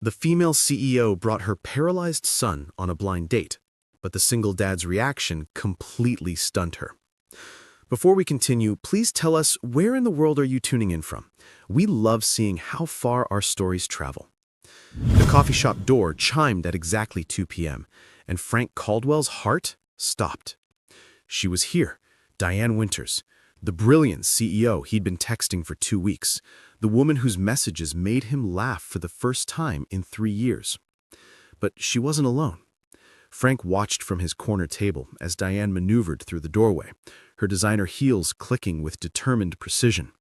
The female CEO brought her paralyzed son on a blind date, but the single dad's reaction completely stunned her. Before we continue, please tell us, where in the world are you tuning in from? We love seeing how far our stories travel. The coffee shop door chimed at exactly 2 p.m., and Frank Caldwell's heart stopped. She was here, Diane Winters, the brilliant CEO he'd been texting for 2 weeks, the woman whose messages made him laugh for the first time in 3 years. But she wasn't alone. Frank watched from his corner table as Diane maneuvered through the doorway, her designer heels clicking with determined precision.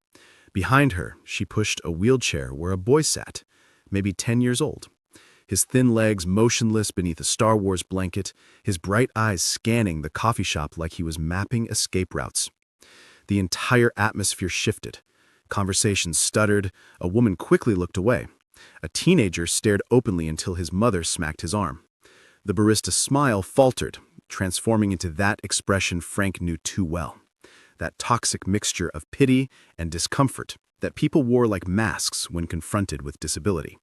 Behind her, she pushed a wheelchair where a boy sat, maybe 10 years old. His thin legs motionless beneath a Star Wars blanket, his bright eyes scanning the coffee shop like he was mapping escape routes. The entire atmosphere shifted. Conversations stuttered, a woman quickly looked away. A teenager stared openly until his mother smacked his arm. The barista's smile faltered, transforming into that expression Frank knew too well. That toxic mixture of pity and discomfort that people wore like masks when confronted with disability.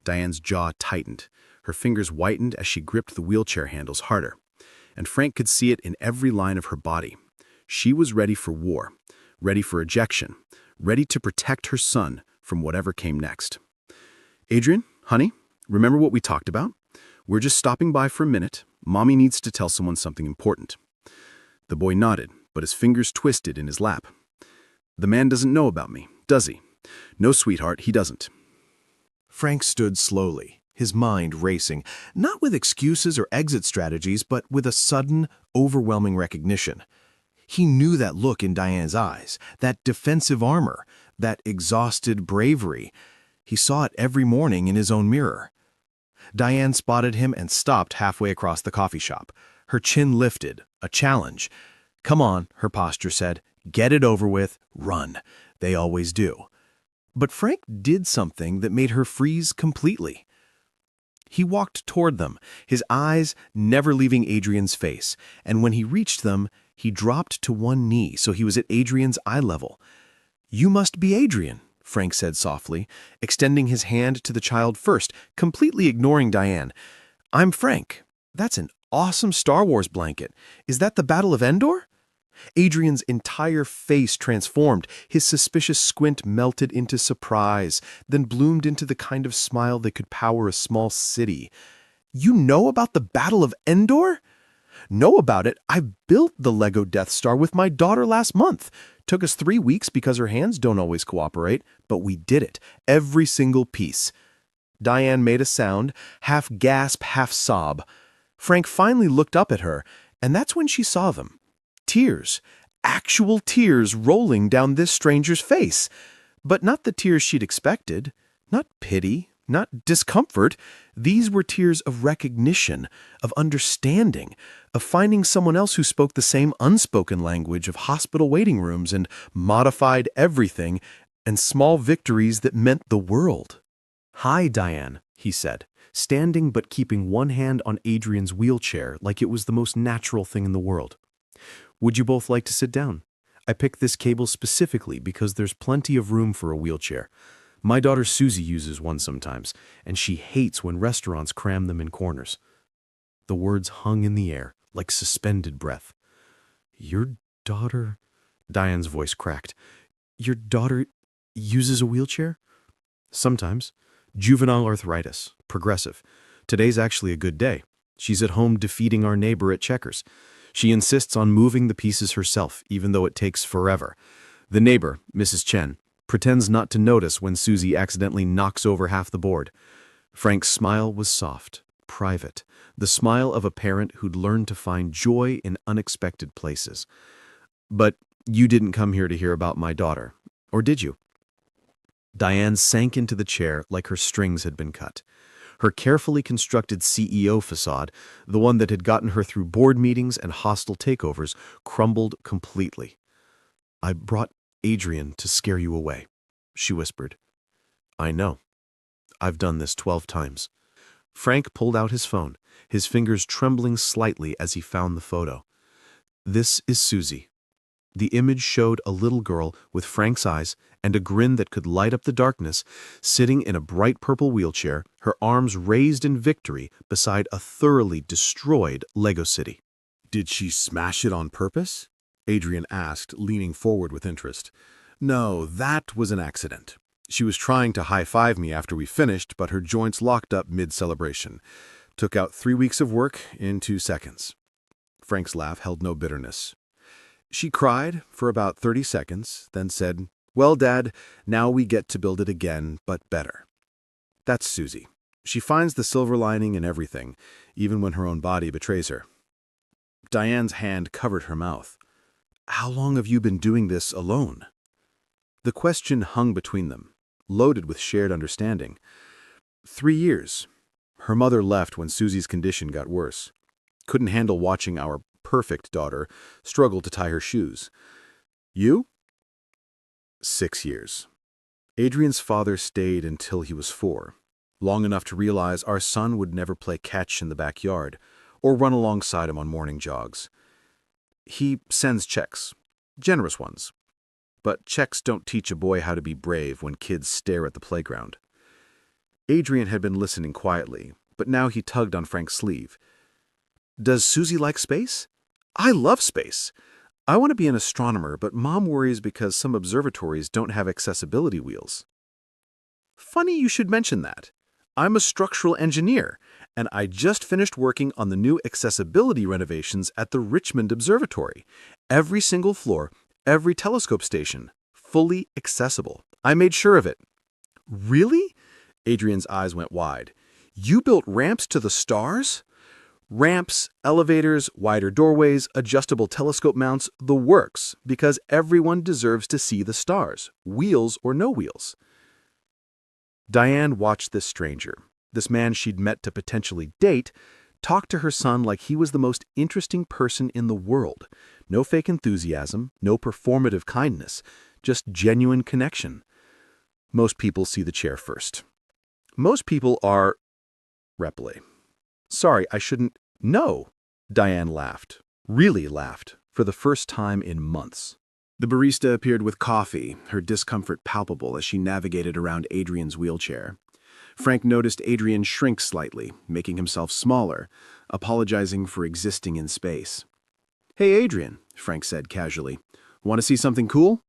Diane's jaw tightened. Her fingers whitened as she gripped the wheelchair handles harder. And Frank could see it in every line of her body. She was ready for war, ready for ejection, ready to protect her son from whatever came next. Adrian, honey, remember what we talked about? We're just stopping by for a minute. Mommy needs to tell someone something important. The boy nodded, but his fingers twisted in his lap. The man doesn't know about me, does he? No, sweetheart, he doesn't. Frank stood slowly, his mind racing, not with excuses or exit strategies, but with a sudden, overwhelming recognition. He knew that look in Diane's eyes, that defensive armor, that exhausted bravery. He saw it every morning in his own mirror. Diane spotted him and stopped halfway across the coffee shop. Her chin lifted, a challenge. "Come on," her posture said. "Get it over with. Run." They always do. But Frank did something that made her freeze completely. He walked toward them, his eyes never leaving Adrian's face, and when he reached them, he dropped to one knee so he was at Adrian's eye level. "You must be Adrian," Frank said softly, extending his hand to the child first, completely ignoring Diane. "I'm Frank. That's an awesome Star Wars blanket. Is that the Battle of Endor?" Adrian's entire face transformed. His suspicious squint melted into surprise, then bloomed into the kind of smile that could power a small city. "You know about the Battle of Endor?" "Know about it? I built the Lego Death Star with my daughter last month. Took us 3 weeks because her hands don't always cooperate, but we did it, every single piece." Diane made a sound, half gasp, half sob. Frank finally looked up at her, and that's when she saw them. Tears, actual tears rolling down this stranger's face. But not the tears she'd expected, not pity, not discomfort. These were tears of recognition, of understanding, of finding someone else who spoke the same unspoken language of hospital waiting rooms and modified everything, and small victories that meant the world. "Hi, Diane," he said, standing but keeping one hand on Adrian's wheelchair like it was the most natural thing in the world. "Would you both like to sit down? I picked this cable specifically because there's plenty of room for a wheelchair. My daughter Suzy uses one sometimes, and she hates when restaurants cram them in corners." The words hung in the air, like suspended breath. "Your daughter?" Diane's voice cracked. "Your daughter uses a wheelchair?" "Sometimes. Juvenile arthritis. Progressive. Today's actually a good day. She's at home defeating our neighbor at checkers. She insists on moving the pieces herself, even though it takes forever. The neighbor, Mrs. Chen, pretends not to notice when Suzy accidentally knocks over half the board." Frank's smile was soft, private, the smile of a parent who'd learned to find joy in unexpected places. "But you didn't come here to hear about my daughter, or did you?" Diane sank into the chair like her strings had been cut. Her carefully constructed CEO facade, the one that had gotten her through board meetings and hostile takeovers, crumbled completely. "I brought Adrian to scare you away," she whispered. "I know. I've done this 12 times. Frank pulled out his phone, his fingers trembling slightly as he found the photo. "This is Suzy. The image showed a little girl with Frank's eyes and a grin that could light up the darkness, sitting in a bright purple wheelchair, her arms raised in victory beside a thoroughly destroyed Lego city. Did she smash it on purpose? Adrian asked, leaning forward with interest. No, that was an accident. She was trying to high-five me after we finished, but her joints locked up mid-celebration. Took out 3 weeks of work in 2 seconds. Frank's laugh held no bitterness. She cried for about 30 seconds, then said, "Well, Dad, now we get to build it again, but better." That's Suzy. She finds the silver lining in everything, even when her own body betrays her. Diane's hand covered her mouth. "How long have you been doing this alone?" The question hung between them, loaded with shared understanding. 3 years. Her mother left when Suzy's condition got worse. Couldn't handle watching our perfect daughter struggle to tie her shoes. You? 6 years. Adrian's father stayed until he was 4, long enough to realize our son would never play catch in the backyard or run alongside him on morning jogs. He sends checks, generous ones. But checks don't teach a boy how to be brave when kids stare at the playground. Adrian had been listening quietly, but now he tugged on Frank's sleeve. "Does Suzy like space?" "I love space. I want to be an astronomer, but Mom worries because some observatories don't have accessibility wheels." "Funny you should mention that. I'm a structural engineer, and I just finished working on the new accessibility renovations at the Richmond Observatory. Every single floor, every telescope station, fully accessible. I made sure of it." "Really?" Adrian's eyes went wide. "You built ramps to the stars?" "Ramps, elevators, wider doorways, adjustable telescope mounts, the works, because everyone deserves to see the stars, wheels or no wheels." Diane watched this stranger, this man she'd met to potentially date, talk to her son like he was the most interesting person in the world. No fake enthusiasm, no performative kindness, just genuine connection. Most people see the chair first. Most people are... Reply. "Sorry, I shouldn't..." "No," Diane laughed, really laughed, for the first time in months. The barista appeared with coffee, her discomfort palpable as she navigated around Adrian's wheelchair. Frank noticed Adrian shrink slightly, making himself smaller, apologizing for existing in space. "Hey, Adrian," Frank said casually. "Want to see something cool?"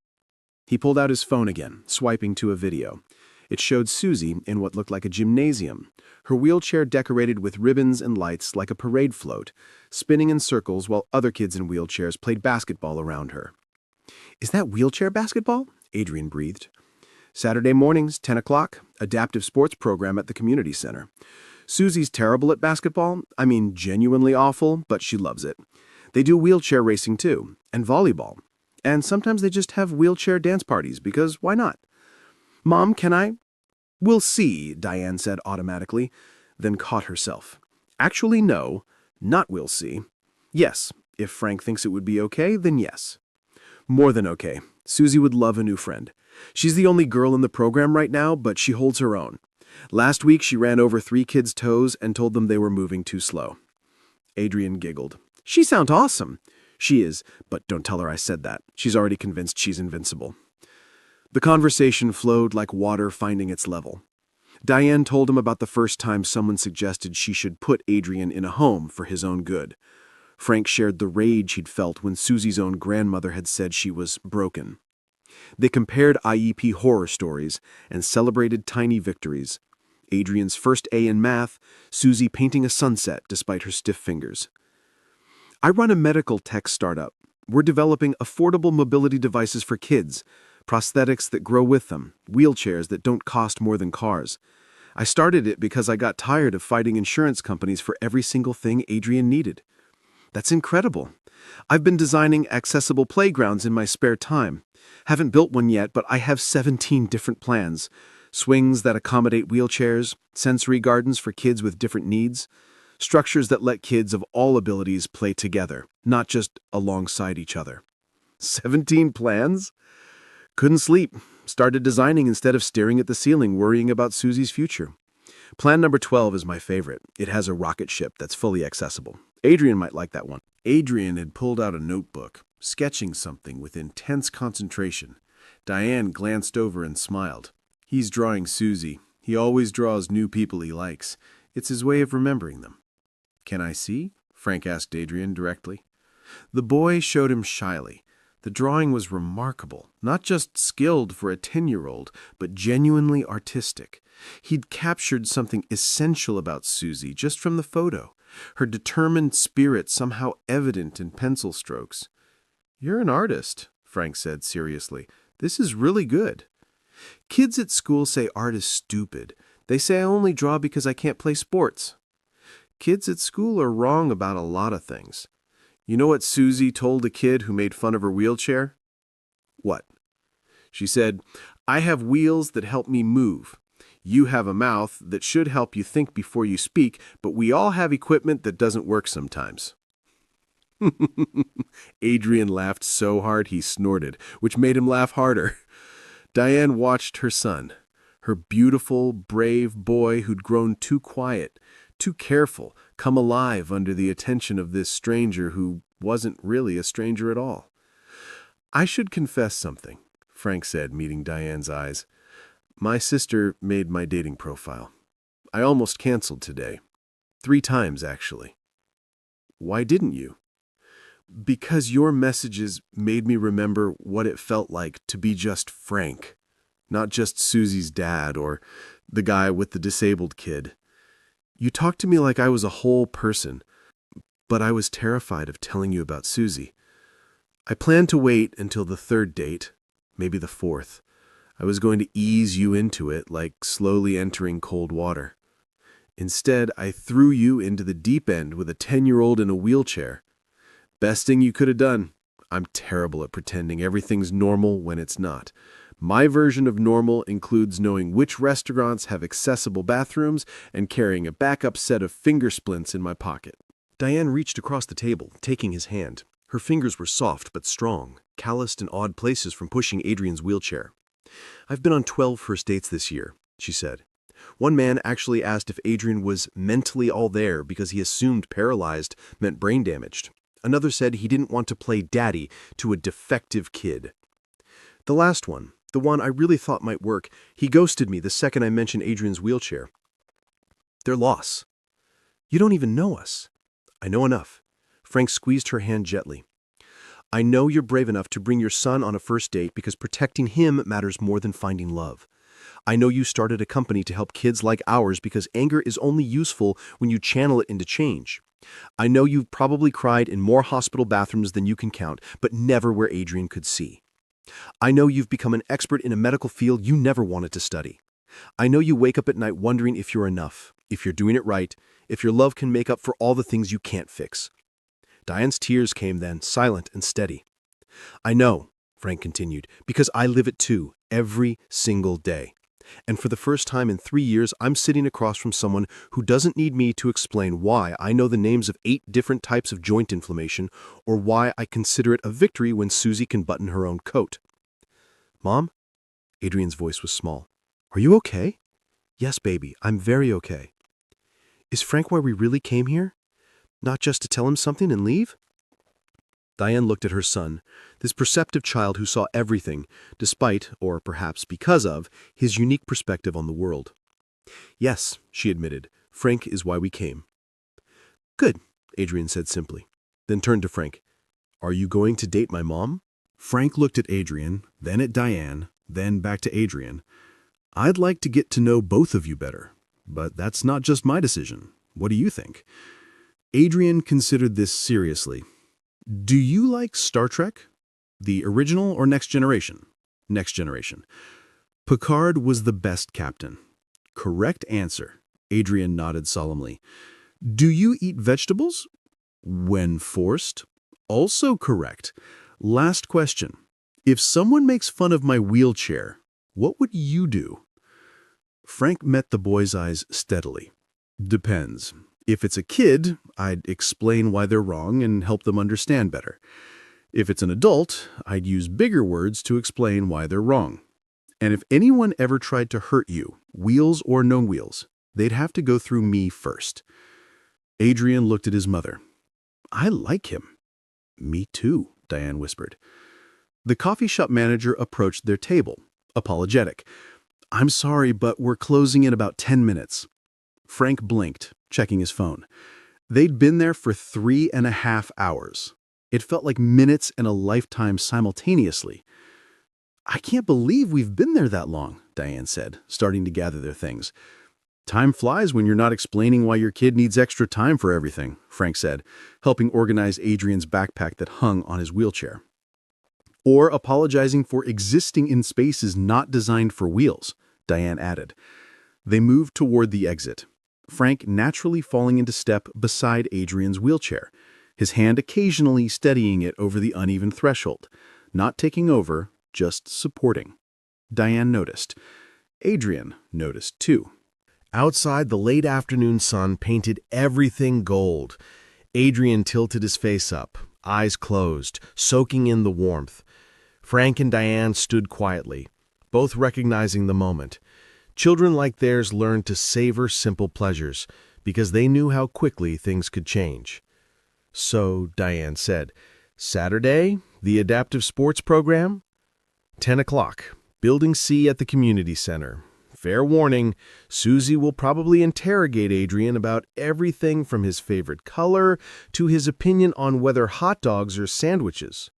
He pulled out his phone again, swiping to a video. It showed Suzy in what looked like a gymnasium, her wheelchair decorated with ribbons and lights like a parade float, spinning in circles while other kids in wheelchairs played basketball around her. "Is that wheelchair basketball?" Adrian breathed. "Saturday mornings, 10 o'clock, adaptive sports program at the community center. Suzy's terrible at basketball, I mean genuinely awful, but she loves it. They do wheelchair racing too, and volleyball. And sometimes they just have wheelchair dance parties, because why not? Mom, can I?" "We'll see," Diane said automatically, then caught herself. "Actually, no, not we'll see. Yes, if Frank thinks it would be okay, then yes." "More than okay. Suzy would love a new friend. She's the only girl in the program right now, but she holds her own. Last week she ran over 3 kids' toes and told them they were moving too slow." Adrian giggled. "She sounds awesome." "She is, but don't tell her I said that. She's already convinced she's invincible." The conversation flowed like water finding its level. Diane told him about the first time someone suggested she should put Adrian in a home for his own good. Frank shared the rage he'd felt when Suzy's own grandmother had said she was broken. They compared IEP horror stories and celebrated tiny victories. Adrian's first A in math, Suzy painting a sunset despite her stiff fingers. "I run a medical tech startup. We're developing affordable mobility devices for kids, prosthetics that grow with them, wheelchairs that don't cost more than cars. I started it because I got tired of fighting insurance companies for every single thing Adrian needed." "That's incredible. I've been designing accessible playgrounds in my spare time. Haven't built one yet, but I have 17 different plans. Swings that accommodate wheelchairs, sensory gardens for kids with different needs, structures that let kids of all abilities play together, not just alongside each other." 17 plans? "Couldn't sleep. Started designing instead of staring at the ceiling, worrying about Suzy's future. Plan number 12 is my favorite. It has a rocket ship that's fully accessible. Adrian might like that one." Adrian had pulled out a notebook, sketching something with intense concentration. Diane glanced over and smiled. He's drawing Suzy. He always draws new people he likes. It's his way of remembering them. Can I see? Frank asked Adrian directly. The boy showed him shyly. The drawing was remarkable, not just skilled for a 10-year-old, but genuinely artistic. He'd captured something essential about Suzy just from the photo, her determined spirit somehow evident in pencil strokes. "You're an artist," Frank said seriously. "This is really good." Kids at school say art is stupid. They say I only draw because I can't play sports. Kids at school are wrong about a lot of things. You know what Suzy told a kid who made fun of her wheelchair? What? She said, "I have wheels that help me move. You have a mouth that should help you think before you speak, but we all have equipment that doesn't work sometimes." Adrian laughed so hard he snorted, which made him laugh harder. Diane watched her son, her beautiful, brave boy who'd grown too quiet, too careful, come alive under the attention of this stranger who wasn't really a stranger at all. "I should confess something," Frank said, meeting Diane's eyes. "My sister made my dating profile. I almost canceled today. 3 times, actually." "Why didn't you?" "Because your messages made me remember what it felt like to be just Frank, not just Suzy's dad or the guy with the disabled kid. You talked to me like I was a whole person, but I was terrified of telling you about Suzy. I planned to wait until the 3rd date, maybe the 4th. I was going to ease you into it like slowly entering cold water. Instead, I threw you into the deep end with a 10-year-old in a wheelchair. Best thing you could have done. I'm terrible at pretending everything's normal when it's not. My version of normal includes knowing which restaurants have accessible bathrooms and carrying a backup set of finger splints in my pocket." Diane reached across the table, taking his hand. Her fingers were soft but strong, calloused in odd places from pushing Adrian's wheelchair. "I've been on 12 first dates this year," she said. "One man actually asked if Adrian was mentally all there because he assumed paralyzed meant brain damaged. Another said he didn't want to play daddy to a defective kid. The last one, the one I really thought might work, he ghosted me the second I mentioned Adrian's wheelchair. They're lost. You don't even know us." "I know enough." Frank squeezed her hand gently. "I know you're brave enough to bring your son on a first date because protecting him matters more than finding love. I know you started a company to help kids like ours because anger is only useful when you channel it into change. I know you've probably cried in more hospital bathrooms than you can count, but never where Adrian could see. I know you've become an expert in a medical field you never wanted to study. I know you wake up at night wondering if you're enough, if you're doing it right, if your love can make up for all the things you can't fix." Diane's tears came then, silent and steady. "I know," Frank continued, "because I live it too, every single day. And for the first time in 3 years, I'm sitting across from someone who doesn't need me to explain why I know the names of 8 different types of joint inflammation or why I consider it a victory when Suzy can button her own coat." "Mom?" Adrian's voice was small. "Are you okay?" "Yes, baby, I'm very okay." "Is Frank why we really came here? Not just to tell him something and leave?" Diane looked at her son, this perceptive child who saw everything, despite, or perhaps because of, his unique perspective on the world. "Yes," she admitted, "Frank is why we came." "Good," Adrian said simply, then turned to Frank. "Are you going to date my mom?" Frank looked at Adrian, then at Diane, then back to Adrian. "I'd like to get to know both of you better, but that's not just my decision. What do you think?" Adrian considered this seriously. "Do you like Star Trek? The original or Next Generation?" "Next Generation." "Picard was the best captain." "Correct answer." Adrian nodded solemnly. "Do you eat vegetables?" "When forced." "Also correct." "Last question. If someone makes fun of my wheelchair, what would you do?" Frank met the boy's eyes steadily. "Depends. If it's a kid, I'd explain why they're wrong and help them understand better. If it's an adult, I'd use bigger words to explain why they're wrong. And if anyone ever tried to hurt you, wheels or no wheels, they'd have to go through me first." Adrian looked at his mother. "I like him." "Me too." Diane whispered. The coffee shop manager approached their table, apologetic. I'm sorry, but we're closing in about 10 minutes. Frank blinked, checking his phone. They'd been there for 3.5 hours. It felt like minutes and a lifetime simultaneously. I can't believe we've been there that long, Diane said, starting to gather their things. Time flies when you're not explaining why your kid needs extra time for everything, Frank said, helping organize Adrian's backpack that hung on his wheelchair. Or apologizing for existing in spaces not designed for wheels, Diane added. They moved toward the exit, Frank naturally falling into step beside Adrian's wheelchair, his hand occasionally steadying it over the uneven threshold, not taking over, just supporting. Diane noticed. Adrian noticed too. Outside, the late afternoon sun painted everything gold. Adrian tilted his face up, eyes closed, soaking in the warmth. Frank and Diane stood quietly, both recognizing the moment. Children like theirs learned to savor simple pleasures because they knew how quickly things could change. So, Diane said, Saturday, the adaptive sports program? 10 o'clock, Building C at the community center. Fair warning, Suzy will probably interrogate Adrian about everything from his favorite color to his opinion on whether hot dogs are sandwiches.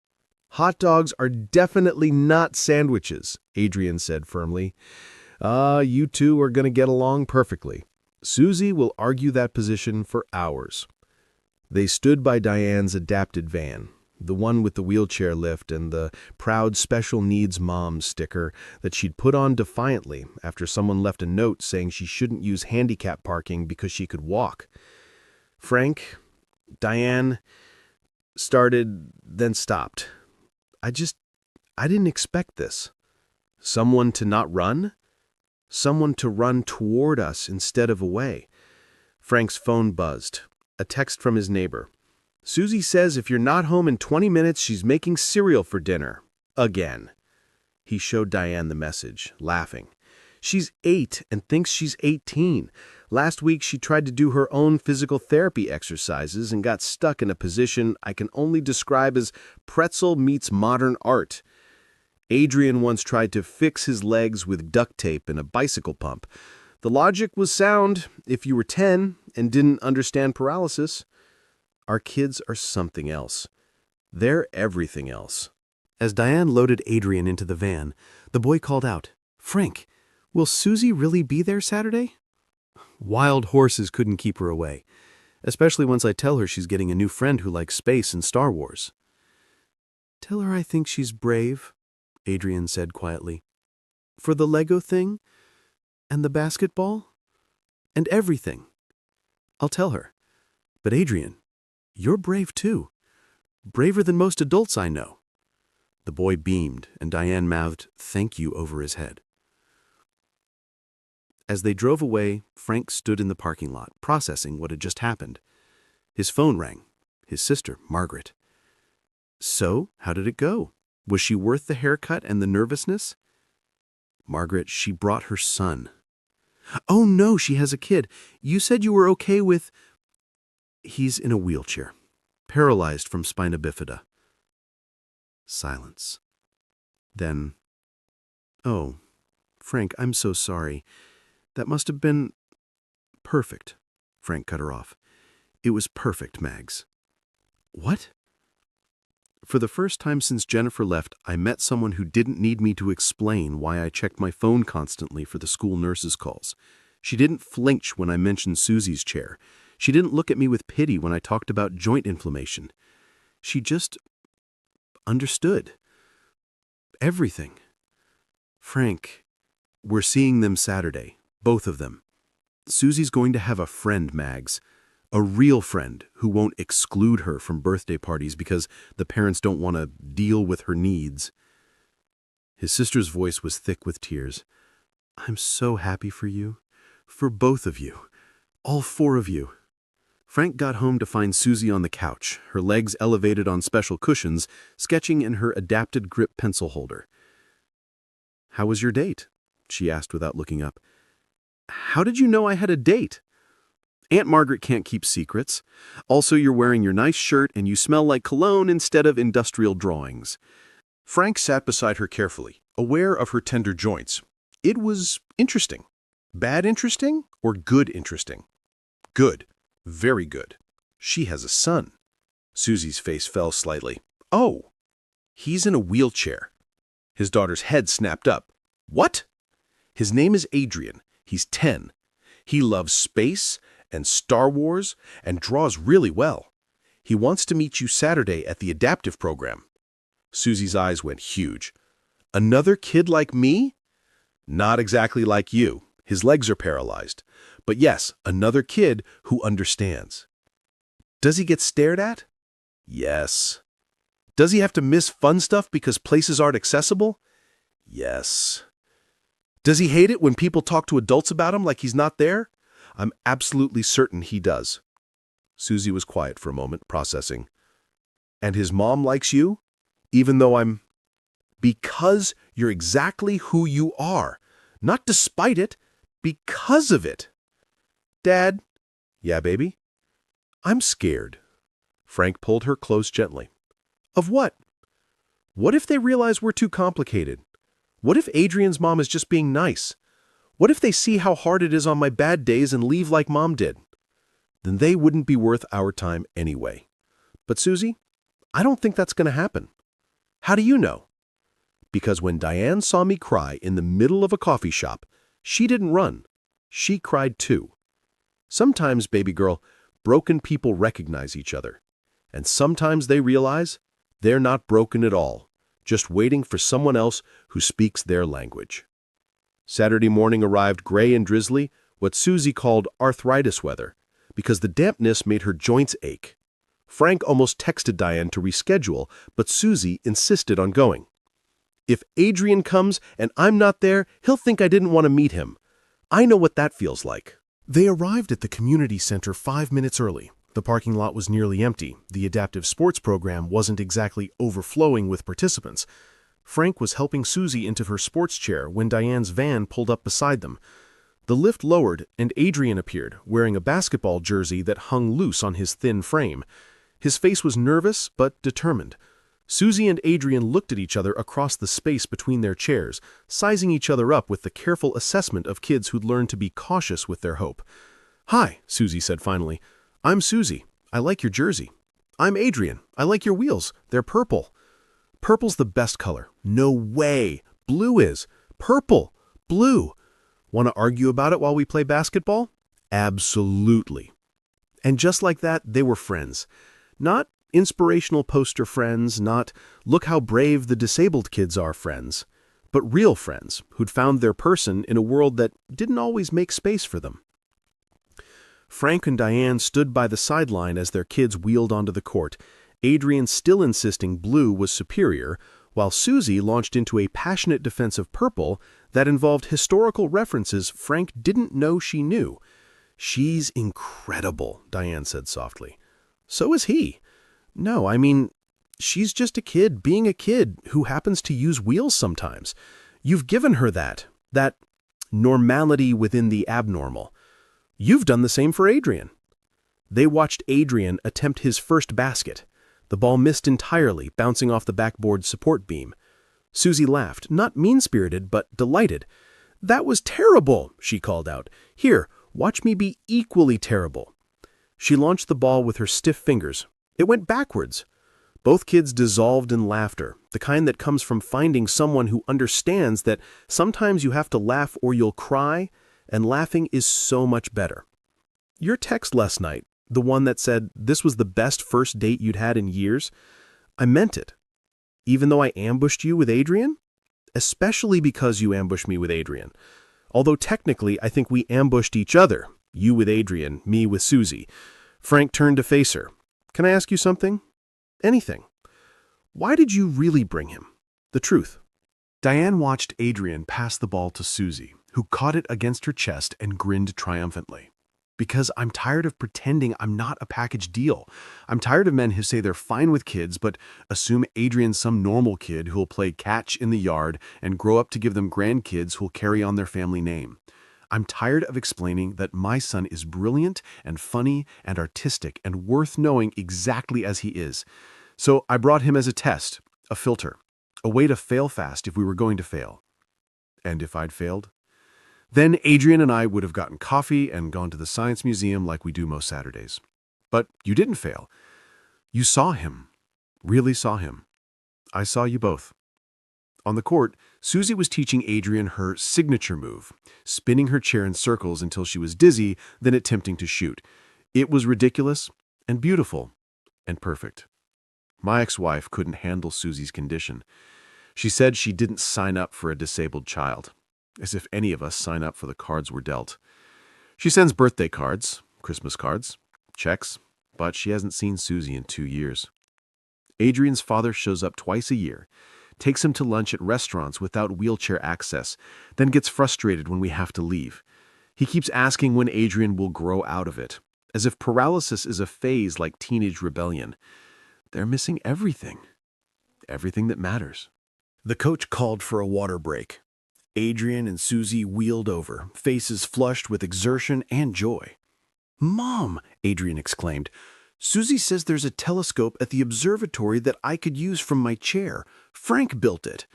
Hot dogs are definitely not sandwiches, Adrian said firmly. You two are going to get along perfectly. Suzy will argue that position for hours. They stood by Diane's adapted van, the one with the wheelchair lift and the proud special needs mom sticker that she'd put on defiantly after someone left a note saying she shouldn't use handicap parking because she could walk. Frank, Diane, started, then stopped. I didn't expect this. Someone to not run? Someone to run toward us instead of away. Frank's phone buzzed. A text from his neighbor. Suzy says if you're not home in 20 minutes, she's making cereal for dinner. Again. He showed Diane the message, laughing. She's 8 and thinks she's 18. Last week, she tried to do her own physical therapy exercises and got stuck in a position I can only describe as pretzel meets modern art. Adrian once tried to fix his legs with duct tape and a bicycle pump. The logic was sound if you were 10 and didn't understand paralysis. Our kids are something else. They're everything else. As Diane loaded Adrian into the van, the boy called out, Frank, will Suzy really be there Saturday? Wild horses couldn't keep her away, especially once I tell her she's getting a new friend who likes space and Star Wars. Tell her I think she's brave, Adrian said quietly. For the Lego thing, and the basketball, and everything. I'll tell her. But Adrian, you're brave too. Braver than most adults I know. The boy beamed, and Diane mouthed, thank you over his head. As they drove away, Frank stood in the parking lot, processing what had just happened. His phone rang. His sister, Margaret. So, how did it go? Was she worth the haircut and the nervousness? Margaret, she brought her son. Oh no, she has a kid. You said you were okay with... He's in a wheelchair, paralyzed from spina bifida. Silence. Then, oh, Frank, I'm so sorry. That must have been... Perfect, Frank cut her off. It was perfect, Mags. What? For the first time since Jennifer left, I met someone who didn't need me to explain why I checked my phone constantly for the school nurse's calls. She didn't flinch when I mentioned Suzy's chair. She didn't look at me with pity when I talked about joint inflammation. She just understood. Everything. Frank, we're seeing them Saturday, both of them. Suzy's going to have a friend, Mags. A real friend who won't exclude her from birthday parties because the parents don't want to deal with her needs. His sister's voice was thick with tears. I'm so happy for you. For both of you. All 4 of you. Frank got home to find Suzy on the couch, her legs elevated on special cushions, sketching in her adapted grip pencil holder. How was your date? She asked without looking up. How did you know I had a date? Aunt Margaret can't keep secrets. Also, you're wearing your nice shirt and you smell like cologne instead of industrial drawings. Frank sat beside her carefully, aware of her tender joints. It was interesting. Bad interesting or good interesting? Good. Very good. She has a son. Suzy's face fell slightly. Oh, he's in a wheelchair. His daughter's head snapped up. What? His name is Adrian. He's 10. He loves space and Star Wars and draws really well. He wants to meet you Saturday at the adaptive program. Suzy's eyes went huge. Another kid like me? Not exactly like you. His legs are paralyzed. But yes, another kid who understands. Does he get stared at? Yes. Does he have to miss fun stuff because places aren't accessible? Yes. Does he hate it when people talk to adults about him like he's not there? I'm absolutely certain he does. Suzy was quiet for a moment, processing. And his mom likes you? Even though I'm... Because you're exactly who you are. Not despite it, because of it. Dad? Yeah, baby? I'm scared. Frank pulled her close gently. Of what? What if they realize we're too complicated? What if Adrian's mom is just being nice? What if they see how hard it is on my bad days and leave like Mom did? Then they wouldn't be worth our time anyway. But Suzy, I don't think that's going to happen. How do you know? Because when Diane saw me cry in the middle of a coffee shop, she didn't run. She cried too. Sometimes, baby girl, broken people recognize each other. And sometimes they realize they're not broken at all, just waiting for someone else who speaks their language. Saturday morning arrived gray and drizzly, what Suzy called arthritis weather, because the dampness made her joints ache. Frank almost texted Diane to reschedule, but Suzy insisted on going. If Adrian comes and I'm not there, he'll think I didn't want to meet him. I know what that feels like. They arrived at the community center 5 minutes early. The parking lot was nearly empty. The adaptive sports program wasn't exactly overflowing with participants. Frank was helping Suzy into her sports chair when Diane's van pulled up beside them. The lift lowered, and Adrian appeared, wearing a basketball jersey that hung loose on his thin frame. His face was nervous but determined. Suzy and Adrian looked at each other across the space between their chairs, sizing each other up with the careful assessment of kids who'd learned to be cautious with their hope. "Hi," Suzy said finally. "I'm Suzy. I like your jersey." "I'm Adrian. I like your wheels. They're purple." "Purple's the best color." "No way. Blue is." "Purple. Blue." "Want to argue about it while we play basketball?" "Absolutely." And just like that, they were friends. Not inspirational poster friends, not look how brave the disabled kids are friends, but real friends who'd found their person in a world that didn't always make space for them. Frank and Diane stood by the sideline as their kids wheeled onto the court, Adrian still insisting blue was superior, while Suzy launched into a passionate defense of purple that involved historical references Frank didn't know she knew. "She's incredible," Diane said softly. "So is he." "No, I mean, she's just a kid being a kid who happens to use wheels sometimes. You've given her that normality within the abnormal. You've done the same for Adrian." They watched Adrian attempt his first basket. The ball missed entirely, bouncing off the backboard support beam. Suzy laughed, not mean-spirited, but delighted. "That was terrible," she called out. "Here, watch me be equally terrible." She launched the ball with her stiff fingers. It went backwards. Both kids dissolved in laughter, the kind that comes from finding someone who understands that sometimes you have to laugh or you'll cry, and laughing is so much better. Your text last night, the one that said this was the best first date you'd had in years, I meant it. Even though I ambushed you with Adrian? Especially because you ambushed me with Adrian. Although technically I think we ambushed each other, you with Adrian, me with Suzy. Frank turned to face her. "Can I ask you something? Anything. Why did you really bring him? The truth." Diane watched Adrian pass the ball to Suzy, who caught it against her chest and grinned triumphantly. "Because I'm tired of pretending I'm not a package deal. I'm tired of men who say they're fine with kids but assume Adrian's some normal kid who'll play catch in the yard and grow up to give them grandkids who'll carry on their family name. I'm tired of explaining that my son is brilliant and funny and artistic and worth knowing exactly as he is. So I brought him as a test, a filter, a way to fail fast if we were going to fail. And if I'd failed? Then Adrian and I would have gotten coffee and gone to the science museum like we do most Saturdays. But you didn't fail. You saw him. Really saw him. I saw you both. On the court, Suzy was teaching Adrian her signature move, spinning her chair in circles until she was dizzy, then attempting to shoot. It was ridiculous and beautiful and perfect. My ex-wife couldn't handle Suzy's condition. She said she didn't sign up for a disabled child, as if any of us sign up for the cards we're dealt. She sends birthday cards, Christmas cards, checks, but she hasn't seen Suzy in 2 years. Adrian's father shows up twice a year, takes him to lunch at restaurants without wheelchair access, then gets frustrated when we have to leave. He keeps asking when Adrian will grow out of it, as if paralysis is a phase like teenage rebellion. They're missing everything. Everything that matters. The coach called for a water break. Adrian and Suzy wheeled over, faces flushed with exertion and joy. "Mom," Adrian exclaimed, "Suzy says there's a telescope at the observatory that I could use from my chair. Frank built it."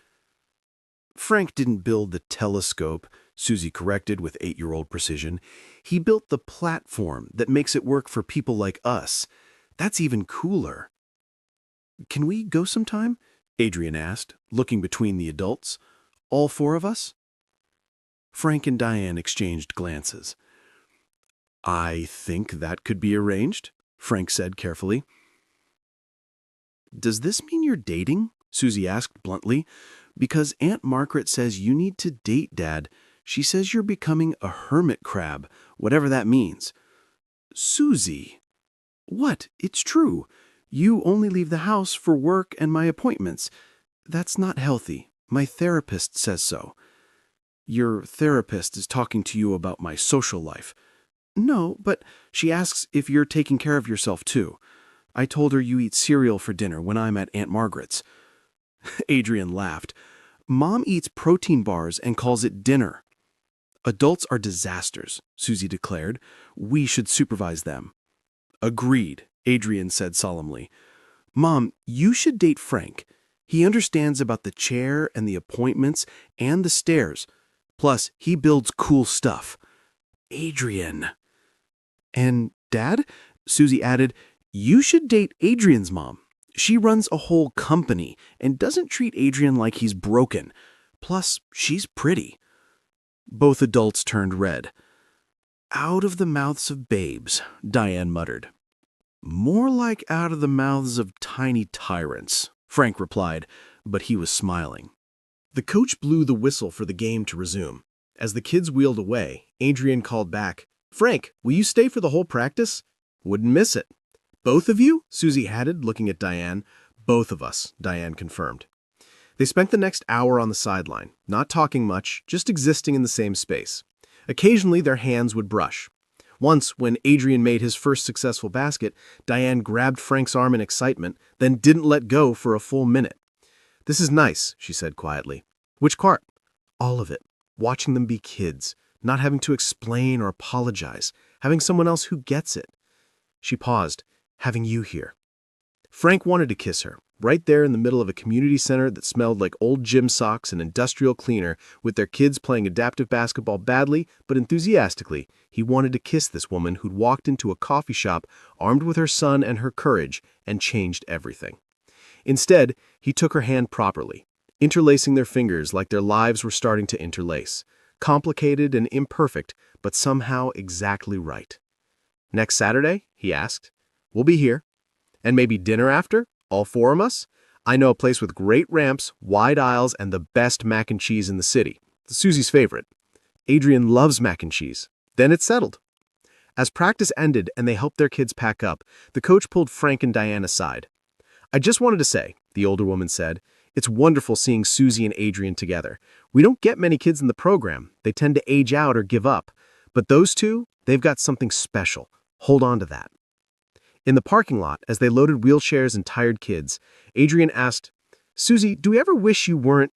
"Frank didn't build the telescope," Suzy corrected with 8-year-old precision. "He built the platform that makes it work for people like us. That's even cooler." "Can we go sometime?" Adrian asked, looking between the adults. "All 4 of us?" Frank and Diane exchanged glances. "I think that could be arranged," Frank said carefully. "Does this mean you're dating?" Suzy asked bluntly. "Because Aunt Margaret says you need to date Dad. She says you're becoming a hermit crab, whatever that means." "Suzy." "What? It's true. You only leave the house for work and my appointments. That's not healthy. My therapist says so." "Your therapist is talking to you about my social life." "No, but she asks if you're taking care of yourself too. I told her you eat cereal for dinner when I'm at Aunt Margaret's." Adrian laughed. "Mom eats protein bars and calls it dinner." "Adults are disasters," Suzy declared. "We should supervise them." "Agreed," Adrian said solemnly. "Mom, you should date Frank. He understands about the chair and the appointments and the stairs. Plus, he builds cool stuff." "Adrian." "And Dad," Suzy added, "you should date Adrian's mom. She runs a whole company and doesn't treat Adrian like he's broken. Plus, she's pretty." Both adults turned red. "Out of the mouths of babes," Diane muttered. "More like out of the mouths of tiny tyrants," Frank replied, but he was smiling. The coach blew the whistle for the game to resume. As the kids wheeled away, Adrian called back, "Frank, will you stay for the whole practice?" "Wouldn't miss it." "Both of you?" Suzy added, looking at Diane. "Both of us," Diane confirmed. They spent the next hour on the sideline, not talking much, just existing in the same space. Occasionally, their hands would brush. Once, when Adrian made his first successful basket, Diane grabbed Frank's arm in excitement, then didn't let go for a full minute. "This is nice," she said quietly. "Which part?" "All of it. Watching them be kids, not having to explain or apologize, having someone else who gets it." She paused, "Having you here." Frank wanted to kiss her, right there in the middle of a community center that smelled like old gym socks and industrial cleaner, with their kids playing adaptive basketball badly but enthusiastically. He wanted to kiss this woman who'd walked into a coffee shop armed with her son and her courage and changed everything. Instead, he took her hand properly, interlacing their fingers like their lives were starting to interlace. Complicated and imperfect, but somehow exactly right. "Next Saturday?" he asked. "We'll be here. And maybe dinner after? All 4 of us? I know a place with great ramps, wide aisles, and the best mac and cheese in the city. Suzy's favorite. Adrian loves mac and cheese." Then it's settled. As practice ended and they helped their kids pack up, the coach pulled Frank and Diane aside. "I just wanted to say," the older woman said, "it's wonderful seeing Suzy and Adrian together. We don't get many kids in the program. They tend to age out or give up. But those two, they've got something special. Hold on to that." In the parking lot, as they loaded wheelchairs and tired kids, Adrian asked, "Suzy, do we ever wish you weren't—"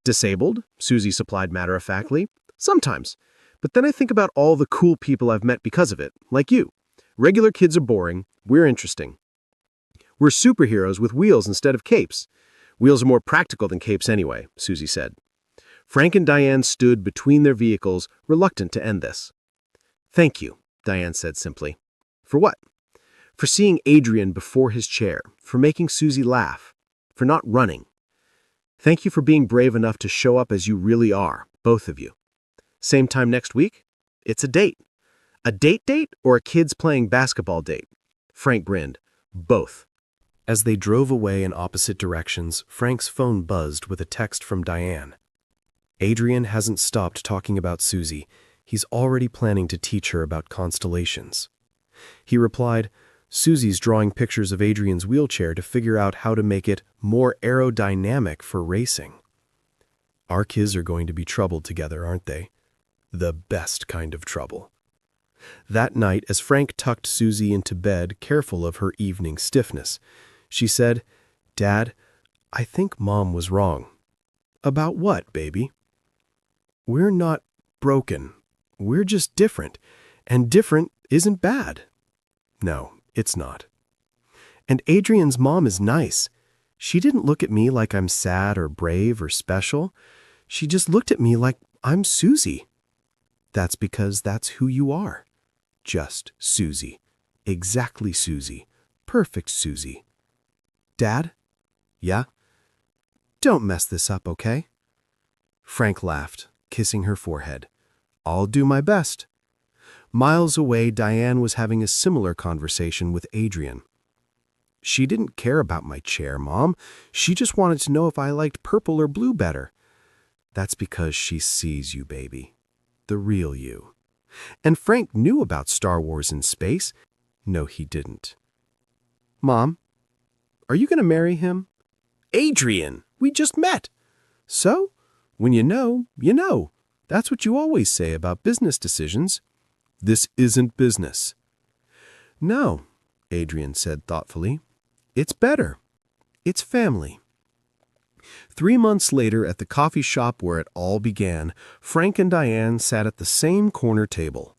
"Disabled?" Suzy supplied matter-of-factly. "Sometimes. But then I think about all the cool people I've met because of it, like you. Regular kids are boring, we're interesting. We're superheroes with wheels instead of capes. Wheels are more practical than capes anyway, Suzy said. Frank and Diane stood between their vehicles, reluctant to end this. Thank you, Diane said simply. For what? For seeing Adrian before his chair, for making Suzy laugh, for not running. Thank you for being brave enough to show up as you really are, both of you. Same time next week? It's a date. A date or a kids playing basketball date? Frank grinned. Both. As they drove away in opposite directions, Frank's phone buzzed with a text from Diane. Adrian hasn't stopped talking about Suzy. He's already planning to teach her about constellations. He replied, Suzy's drawing pictures of Adrian's wheelchair to figure out how to make it more aerodynamic for racing. Our kids are going to be troubled together, aren't they? The best kind of trouble. That night, as Frank tucked Suzy into bed, careful of her evening stiffness, she said, Dad, I think Mom was wrong. About what, baby? We're not broken. We're just different. And different isn't bad. No, it's not. And Adrian's mom is nice. She didn't look at me like I'm sad or brave or special. She just looked at me like I'm Suzy. That's because that's who you are. Just Suzy. Exactly Suzy. Perfect Suzy. Dad? Yeah? Don't mess this up, okay? Frank laughed, kissing her forehead. I'll do my best. Miles away, Diane was having a similar conversation with Adrian. She didn't care about my chair, Mom. She just wanted to know if I liked purple or blue better. That's because she sees you, baby. The real you. And Frank knew about Star Wars in space. No, he didn't. Mom, are you going to marry him? Adrian, we just met. So, when you know, you know. That's what you always say about business decisions. This isn't business. No, Adrian said thoughtfully. It's better. It's family. 3 months later, at the coffee shop where it all began, Frank and Diane sat at the same corner table.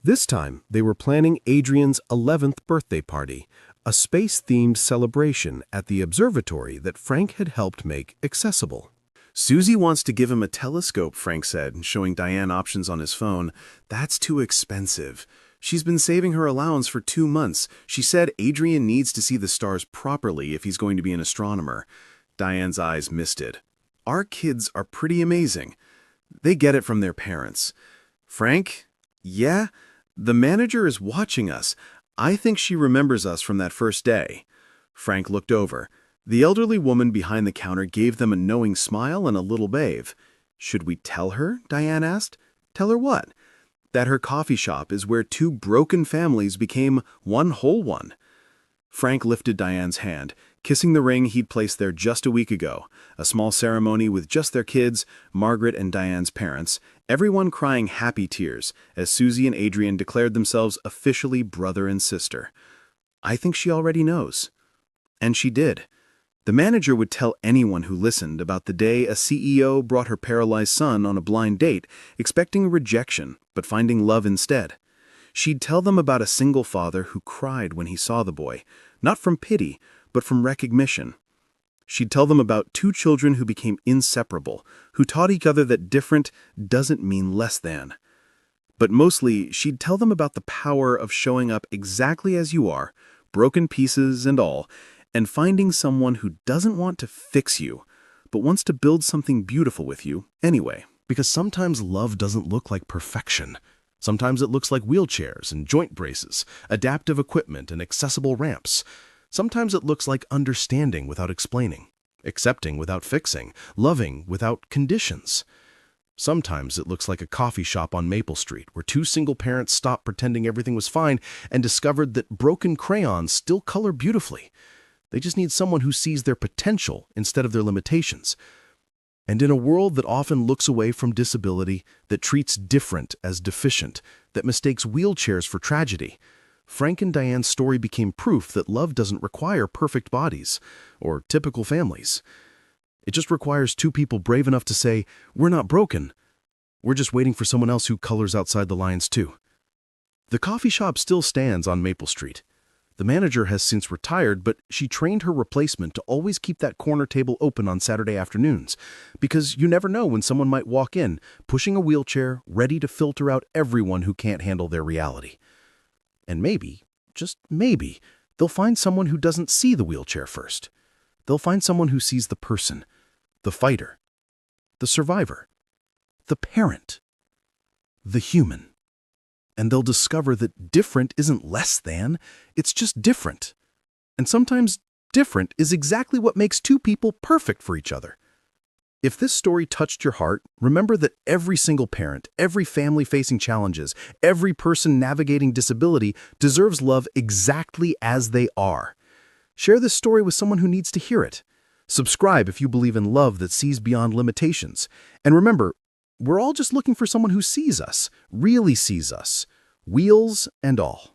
This time, they were planning Adrian's 11th birthday party, a space-themed celebration at the observatory that Frank had helped make accessible. Suzy wants to give him a telescope, Frank said, showing Diane options on his phone. That's too expensive. She's been saving her allowance for 2 months. She said Adrian needs to see the stars properly if he's going to be an astronomer. Diane's eyes misted. Our kids are pretty amazing. They get it from their parents. Frank? Yeah? The manager is watching us. I think she remembers us from that first day. Frank looked over. The elderly woman behind the counter gave them a knowing smile and a little wave. Should we tell her? Diane asked. Tell her what? That her coffee shop is where 2 broken families became one whole one. Frank lifted Diane's hand, kissing the ring he'd placed there just a week ago, a small ceremony with just their kids, Margaret and Diane's parents, everyone crying happy tears as Suzy and Adrian declared themselves officially brother and sister. I think she already knows. And she did. The manager would tell anyone who listened about the day a CEO brought her paralyzed son on a blind date, expecting rejection, but finding love instead. She'd tell them about a single father who cried when he saw the boy, not from pity, but from recognition. She'd tell them about 2 children who became inseparable, who taught each other that different doesn't mean less than. But mostly, she'd tell them about the power of showing up exactly as you are, broken pieces and all, and finding someone who doesn't want to fix you, but wants to build something beautiful with you anyway. Because sometimes love doesn't look like perfection. Sometimes it looks like wheelchairs and joint braces, adaptive equipment and accessible ramps. Sometimes it looks like understanding without explaining, accepting without fixing, loving without conditions. Sometimes it looks like a coffee shop on Maple Street where 2 single parents stopped pretending everything was fine and discovered that broken crayons still color beautifully. They just need someone who sees their potential instead of their limitations. And in a world that often looks away from disability, that treats different as deficient, that mistakes wheelchairs for tragedy, Frank and Diane's story became proof that love doesn't require perfect bodies or typical families. It just requires 2 people brave enough to say, we're not broken, We're just waiting for someone else who colors outside the lines too. The coffee shop still stands on Maple Street. The manager has since retired, but she trained her replacement to always keep that corner table open on Saturday afternoons, because you never know when someone might walk in, pushing a wheelchair, ready to filter out everyone who can't handle their reality. And maybe, just maybe, they'll find someone who doesn't see the wheelchair first. They'll find someone who sees the person, the fighter, the survivor, the parent, the human. And they'll discover that different isn't less than, it's just different. And sometimes different is exactly what makes two people perfect for each other. If this story touched your heart, remember that every single parent, every family facing challenges, every person navigating disability deserves love exactly as they are. Share this story with someone who needs to hear it. Subscribe if you believe in love that sees beyond limitations. And remember, we're all just looking for someone who sees us, really sees us, wheels and all.